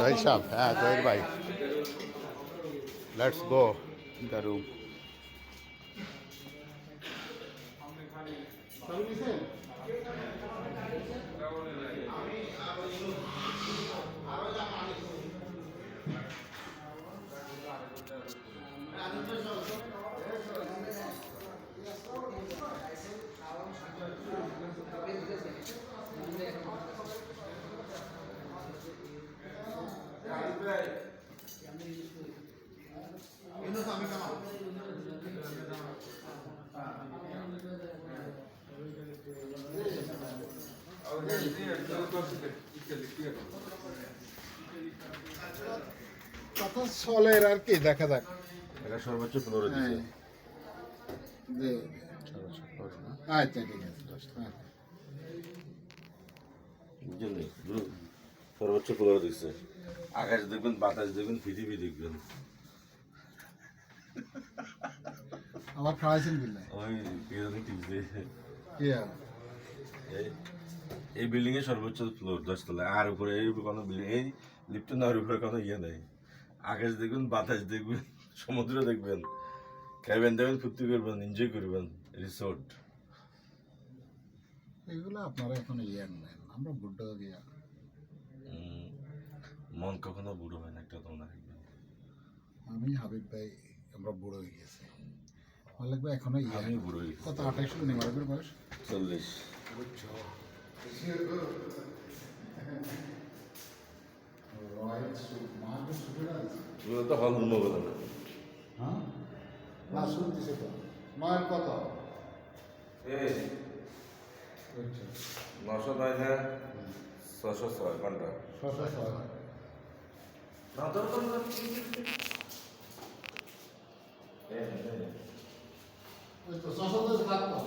Right, Shab. Go ahead, bhai. Let's go in the room. কথা চলে আর কি দেখা যাক এটা সর্বোচ্চ 15 দিছে যে আচ্ছা ঠিক আছে হ্যাঁ। বুঝলেন গুরু সর্বোচ্চ 15 দিছে আকাশ দেখবেন বাতাস দেখবেন পৃথিবী দেখবেন আমার খাওয়াইছেন কি না ওই পিছনে টিপছে কি আর এই বিল্ডিং এর সর্বোচ্চ ফ্লোর 10 তলা আর উপরে এই কোনো বিল্ডিং এই লিফটে না উপরে কোনো ইয়ে নেই আকাশ দেখবেন বাতাস দেখবেন সমুদ্র দেখবেন খাইবেন দেবেন ফুর্তি করবেন এনজয় করবেন রিসোর্ট এগুলো আপনারা এখন ইয়ার নেন আমরা বুড্ডা গিয়া মন কখনো বুড়ো হয় না একটা তো মনে রাখবেন আমি হাবিব ভাই আমরা বুড়ো হয়ে গেছি আমার লাগবে এখনো ইয়ার আমি বুড়ো হয়ে গেছি। কত 28 নেই মারবেন বয়স 40 বুঝছো এগুলো তো হল রুমও বলে না হ্যাঁ না শুনতেছে তো মায়ের কথা এই 909 হ্যাঁ 606 ঘন্টা না তো ওই তো 610 ভাগ তো